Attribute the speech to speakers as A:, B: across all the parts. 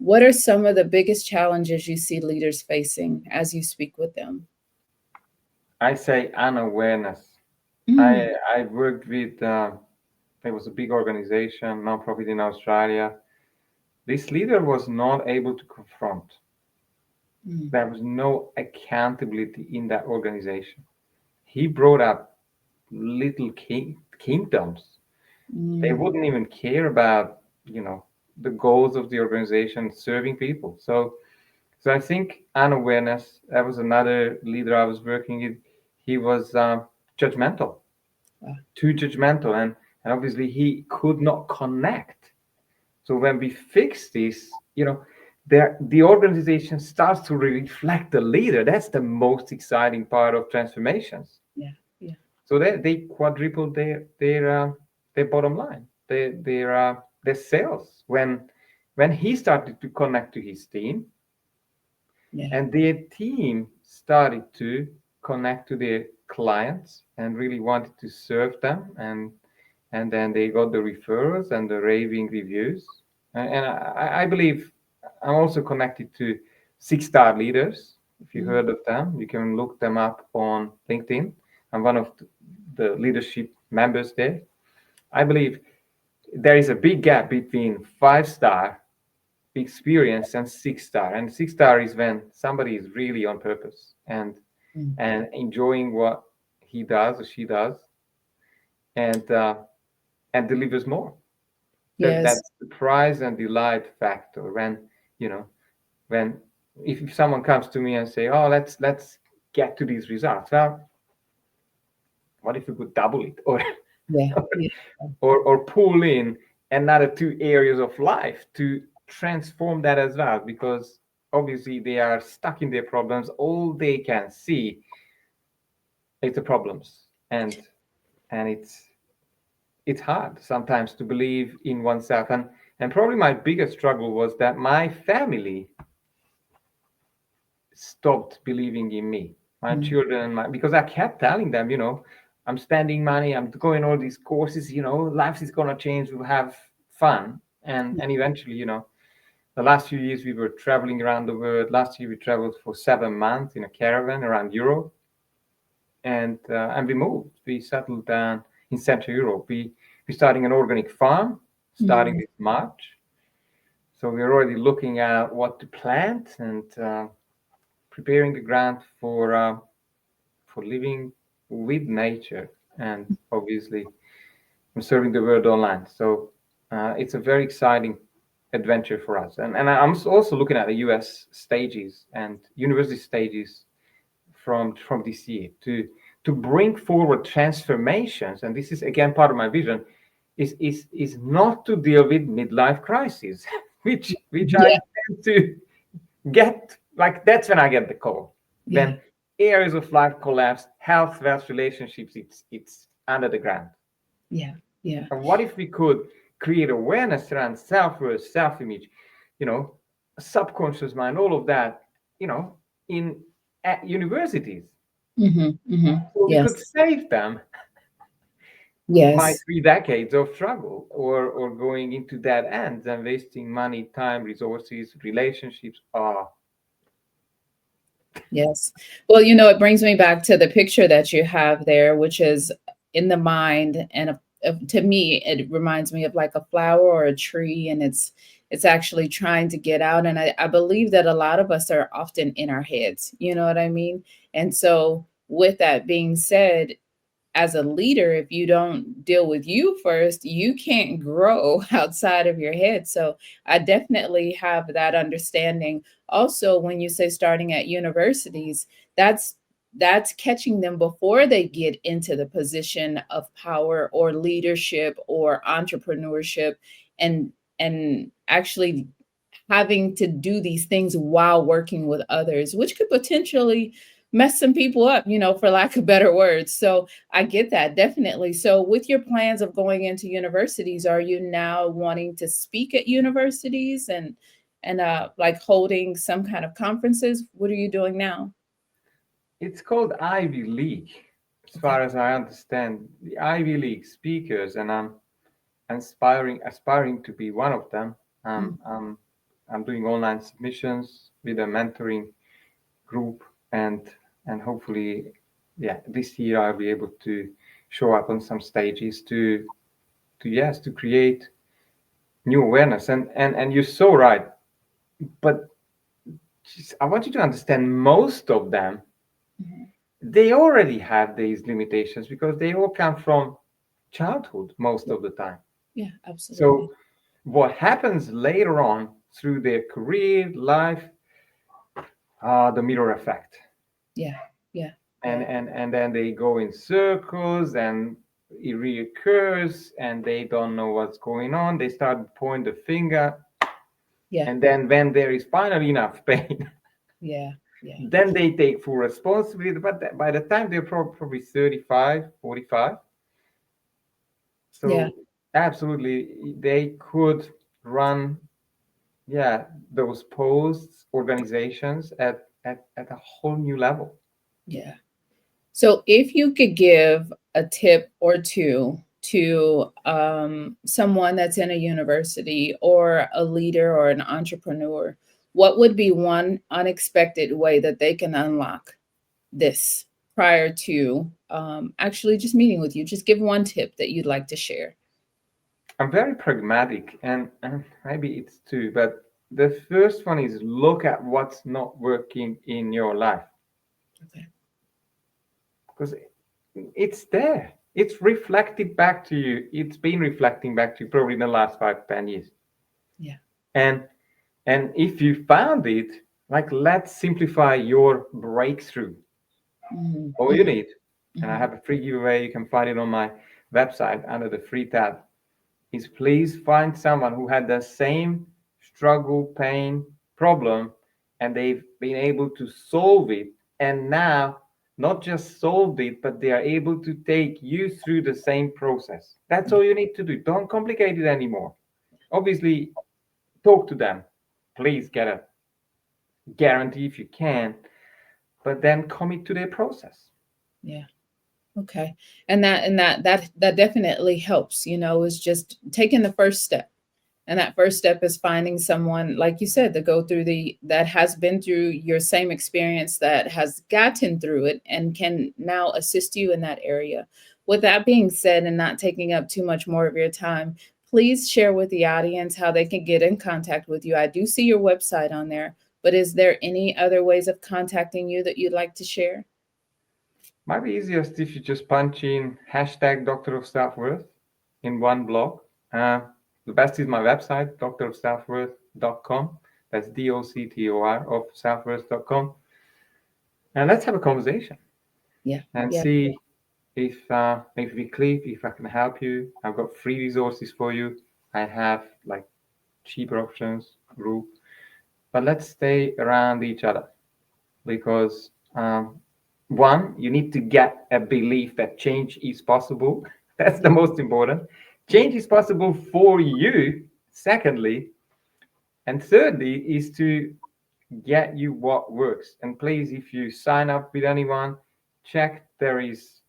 A: What are some of the biggest challenges you see leaders facing as you speak with them?
B: I say unawareness.
A: Mm,
B: I worked with there was a big organization, nonprofit in Australia. This leader was not able to confront.
A: mm,
B: There was no accountability in that organization. He brought up little kingdoms. They
A: mm.
B: wouldn't even care about, you know, the goals of the organization, serving people. So I think unawareness. That was another leader I was working with. He was judgmental,
A: Ah,
B: too judgmental, and obviously he could not connect. So when we fix this, the organization starts to reflect the leader. That's the most exciting part of transformations.
A: yeah, yeah.
B: So they quadrupled their bottom line, their sales when he started to connect to his team,
A: Yeah.
B: and their team started to connect to their clients and really wanted to serve them, and then they got the referrals and the raving reviews. And I believe I'm also connected to 6-star leaders. If you
A: Mm.
B: heard of them, you can look them up on LinkedIn. I'm one of the leadership members there. I believe there is a big gap between 5-star experience and 6-star. And 6-star is when somebody is really on purpose
A: Mm.
B: and enjoying what he does or she does, and delivers more.
A: Yes.
B: That's the prize and delight factor. When you know when if someone comes to me and say, "Oh, let's get to these results," well, what if we could double it, or
A: Yeah. Yeah.
B: or pull in another 2 areas of life to transform that as well? Because obviously they are stuck in their problems. All they can see is the problems, and it's hard sometimes to believe in oneself. And probably my biggest struggle was that my family stopped believing in me, my
A: Mm.
B: children, because I kept telling them, I'm spending money, I'm going all these courses, life is going to change, we'll have fun. And eventually, the last few years we were traveling around the world. Last year we traveled for 7 months in a caravan around Europe, and we moved. We settled down in Central Europe. We starting an organic farm starting
A: Mm.
B: this March. So we're already looking at what to plant, and preparing the ground for living with nature, and obviously I'm serving the world online. So it's a very exciting adventure for us. And I'm also looking at the US stages and university stages from this year to bring forward transformations. And this is again part of my vision, is not to deal with midlife crisis, which I
A: Yeah.
B: tend to get, like, that's when I get the call.
A: Yeah.
B: When areas of life collapse, health, wealth, relationships, it's under the ground.
A: Yeah. Yeah.
B: And what if we could create awareness around self-worth, self-image, you know, subconscious mind, all of that, you know, in at universities,
A: Mm-hmm. Mm-hmm.
B: so we could
A: Yes.
B: save them my
A: Yes.
B: 3 decades of struggle, or going into dead ends and wasting money, time, resources, relationships.
A: Yes. Well, it brings me back to the picture that you have there, which is in the mind, and to me, it reminds me of like a flower or a tree, and it's actually trying to get out. And I believe that a lot of us are often in our heads. You know what I mean? And so, with that being said, as a leader, if you don't deal with you first, you can't grow outside of your head. So I definitely have that understanding. Also, when you say starting at universities, that's that's catching them before they get into the position of power or leadership or entrepreneurship, and actually having to do these things while working with others, which could potentially mess some people up, for lack of better words. So I get that definitely. So with your plans of going into universities, are you now wanting to speak at universities and like holding some kind of conferences? What are you doing now?
B: It's called Ivy League, as
A: Okay.
B: far as I understand. The Ivy League speakers, and I'm aspiring to be one of them.
A: Mm.
B: I'm I'm doing online submissions with a mentoring group, and hopefully, yeah, this year I'll be able to show up on some stages to create new awareness. And you're so right, but I want you to understand most of them,
A: Mhm.
B: they already have these limitations because they all come from childhood most
A: Yeah,
B: of the time.
A: yeah, absolutely.
B: So what happens later on through their career life, the mirror effect,
A: Yeah, yeah,
B: and
A: yeah,
B: and and then they go in circles, and it reoccurs, and they don't know what's going on. They start to point the finger,
A: yeah,
B: and then when there is finally enough pain,
A: yeah, yeah,
B: then they take full responsibility. But by the time they're probably 35, 45,
A: yeah,
B: so absolutely they could run, yeah, those posts, organizations at a whole new level.
A: yeah. So if you could give a tip or two to someone that's in a university or a leader or an entrepreneur, what would be one unexpected way that they can unlock this prior to actually just meeting with you? Just give one tip that you'd like to share.
B: I'm very pragmatic, and maybe it's two, but the first one is look at what's not working in your life,
A: Okay.
B: because it's there. It's reflected back to you. It's been reflecting back to you probably in the last 5, 10 years.
A: Yeah.
B: And and if you found it, like, let's simplify your breakthrough.
A: Hmm.
B: All you
A: Hmm.
B: need, and I
A: Hmm.
B: have a free giveaway. You can find it on my website under the free tab. Is please find someone who had the same struggle, pain, problem, and they've been able to solve it. And now, not just solved it, but they are able to take you through the same process. That's
A: Yeah.
B: all you need to do. Don't complicate it anymore. Obviously, talk to them. Please get a guarantee if you can, but then commit to their process.
A: Yeah. Okay. And that definitely helps, is just taking the first step. And that first step is finding someone, like you said, to go through that has been through your same experience, that has gotten through it and can now assist you in that area. With that being said, and not taking up too much more of your time, please share with the audience how they can get in contact with you. I do see your website on there, but is there any other ways of contacting you that you'd like to share?
B: Might be easiest if you just punch in hashtag Doctor of Self-Worth in one block. Uh, the best is my website, drofselfworth.com. That's DOCTOR of selfworth.com. And let's have a conversation
A: Yeah.
B: and
A: Yeah.
B: see if we click, if I can help you. I've got free resources for you. I have like cheaper options, group, but let's stay around each other, because one, you need to get a belief that change is possible. That's the
A: Yeah.
B: most important. Change is possible for you. Secondly, and thirdly, is to get you what works. And please, if you sign up with anyone, check there is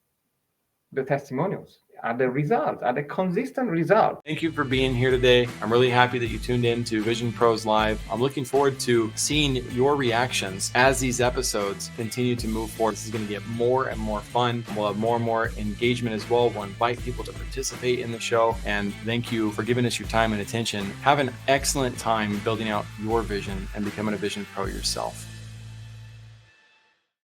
B: the testimonials. Are the results? Are the consistent results?
C: Thank you for being here today. I'm really happy that you tuned in to Vision Pros Live. I'm looking forward to seeing your reactions as these episodes continue to move forward. This is going to get more and more fun. We'll have more and more engagement as well. We'll invite people to participate in the show. And thank you for giving us your time and attention. Have an excellent time building out your vision and becoming a Vision Pro yourself.